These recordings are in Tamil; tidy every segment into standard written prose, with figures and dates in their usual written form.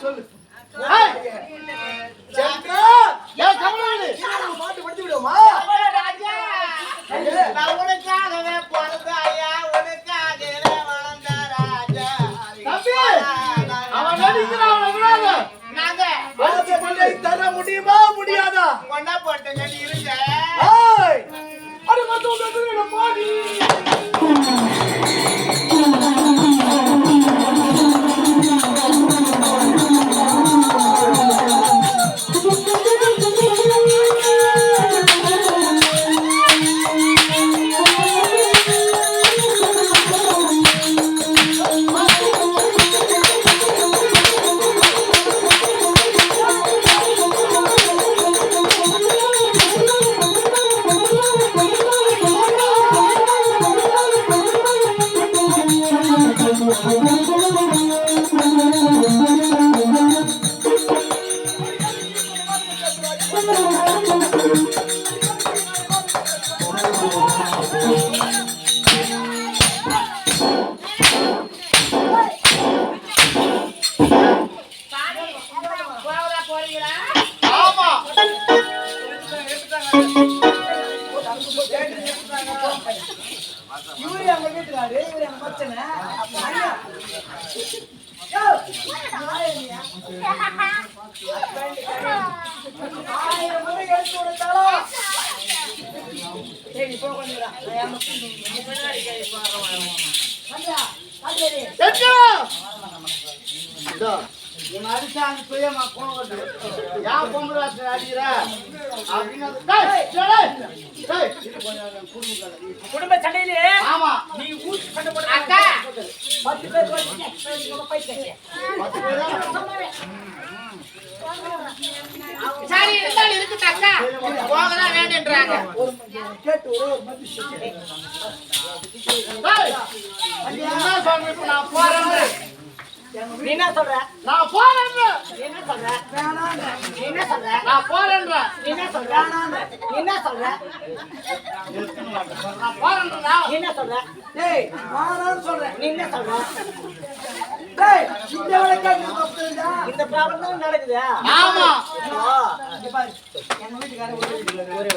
சொல்லு. பாட்டு படிச்சு விடுவோமா? உனக்காகவே பிறந்த ஐயா, உனக்காகவே வளர்ந்த ராஜா. அவன் நடிக்கிறான். நாங்க தர முடியுமா முடியாதா? கொண்டா போட்டுங்க இருங்க. அது மட்டும் பாடி இவரு அங்க வீட்டுக்காரு, இவரு அங்க மச்சனை. ஆயிரம் முறை எடுத்து கொடுத்தாலும் சரி போக அடிச்சாங்க சுயமா போனது யார் பொம்பளை அடிக்கிற குடும்ப சண்டையிலே ஆமா நீ ஊசி சண்டை போட 10 பேர் 10 பேர் சரி இருந்தாலும் இருக்கு அக்கா போகலாம் வேணும்ன்றாங்க. கேட்டு ஒரு மதிச்சு என்ன சொல்ற? இப்ப நான் போறேன். நீ என்ன சொல்ற? நான் போறேன். நீ என்ன சொல்ற? வேணாம். நீ என்ன சொல்ற? நான் போறேன். நீ என்ன சொல்ற? வேணாம். நீ என்ன சொல்ற? நான் போறேன். நீ என்ன சொல்ற? டேய் வேணாம்னு சொல்றேன். நீ என்ன சொல்ற? டேய் இந்த வழக்கா நீ தப்புடா. இந்த ப்ராப்ளம் தான் நடக்குது. ஆமா. இங்க பாரு. எங்க வீட்டுக்காரர் ஒரே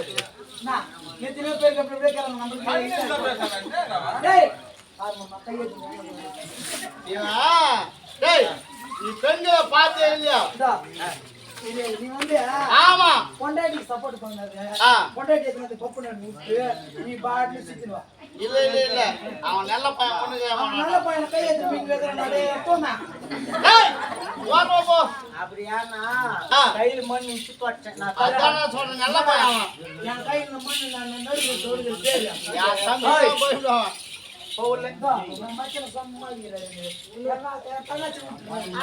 நான் எத்தனை பேருக்கு அப்படி கேக்குறாங்க நம்ம. டேய் ஆமா கையெழுத்து. டேய் நீ பெண்களை பார்த்தே இல்லையா? நீ வந்து ஆமா பொண்டாட்டிக்கு சப்போர்ட் பண்ணாத. பொண்டாட்டி வந்து பப்பு நடு விட்டு நீ பாட்டு சுத்திடுவா. இல்ல இல்ல இல்ல அவன் நல்ல பையன் பண்ணுங்க. அவன் நல்ல பையன் கையெழுத்து பிங்க வேதறானே போமா. டேய் வா போ. அப்படியானா கையில மண் இச்சு போட்டேன். நான் அதான் சொல்றேன் நல்ல பையன் அவன். என் கையில மண் நான் நடுவுல தோடுது பேரு. யா தம்பி போய்டுவான். போவல மச்சல சம்மாதிறாரு. எல்லாம் தங்கச்சி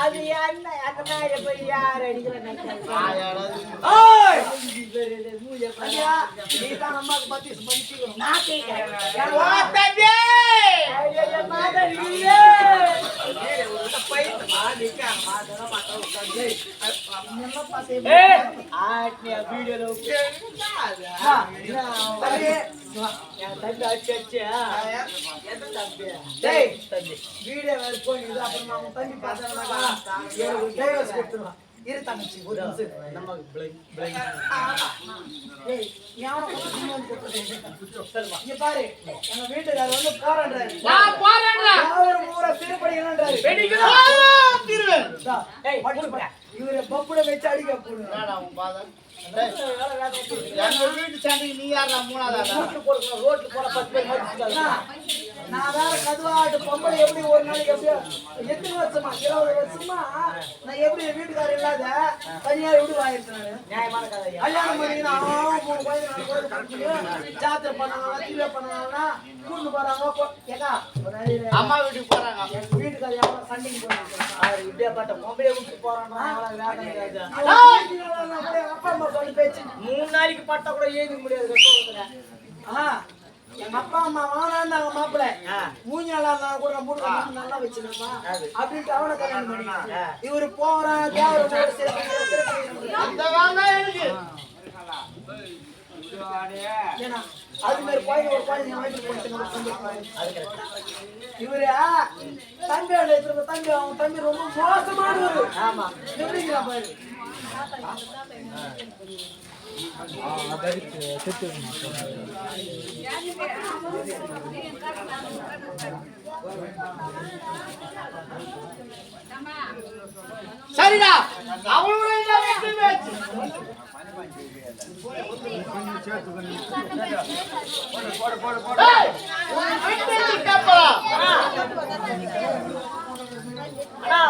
அது என்ன அந்த மாதிரி போய் யார் அடிக்கிறேன்னு ஏய் மூய பையா நீ தான் அம்மாக்கு பத்தி பண்ணிக்கணும். நான் கேக்குறேன். ஓ தம்பி ஐயா மாதா நீயே ஒரு பையன் மாடிக்க மாதா மாதா உட்கார்ந்து என்ன பாத்தே. ஏய் ஆட்னியா வீடியோல உட்கார்ந்து தம்பி நான் தம்பி அடிச்சு டேய் வீடியோ வேற போய் இது அப்புறம் நான் தம்பி பார்த்தா எனக்கு டைவர்ஸ் கொடுத்துருவான். இரு தங்கச்சி ஒரு நிமிஷம் நம்ம டேய் யாரோ இங்க பாரு நம்ம வீட்டுக்காரர் வந்து போறான்றாரு. நான் போறேன்டா. யாரோ ஊரா திருப்படிங்கன்றாரு. வெடிக்குறோம் திருவேன். டேய் மடிச்சு இவரே பப்புட வெச்சு அடிக்க போடுங்க. வேடா உன் பாதா. எங்க வீட்டு சண்டைக்கு நீ யாரா மூணாவதா? ரோட்ல போறோம். ரோட்ல போற 10 பேர் மதிச்சுட்டாங்க. நான் வேற கதுவாட்டு பொம்பளை எப்படி ஒரு நாளைக்கு எப்படியோ எத்தனை வருஷமா 20 வருஷமா நான் எப்படி வீட்டுக்காரர் இல்லாத தனியா எப்படி வாங்கிருக்கேன். நியாயமான கதை. கல்யாணம் பண்ணினா 3 வயசு 4 வயசு படிச்சு ஜாத்திரை பண்ணாங்க தீவிர பண்ணாங்கன்னா கூண்டு போறாங்க. ஏகா அம்மா வீட்டுக்கு போறாங்க. எங்க வீட்டுக்காரர் எவ்வளவு சண்டைக்கு போறாங்க. அவர் இப்படியே பட்ட பொம்பளை வீட்டுக்கு போறான்னா அப்பா அம்மா சொல்லி பேச்சு 3 நாளைக்கு பட்டா கூட ஏதுக்க முடியாது. எங்க அப்பா அம்மா வானாண்டாங்க மாப்பிள்ள மூஞ்சாலா கூட மூணு நல்லா வச்சிருப்பா அப்படின்ட்டு அவனை கல்யாணம் பண்ணி இவரு போறான் அந்த வாங்க எனக்கு ஏன்னா அது மாதிரி கோயில் ஒரு கோயில் வாங்கி கொடுத்து இவரு தம்பியோட தம்பி அவன் தம்பி ரொம்ப மோசமானவர். ஆமா எப்படிங்களா பாரு சரிடா அவளோட வீட்டு பேச்சு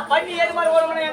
பண்ணி ஏது மாதிரி ஓடுமனே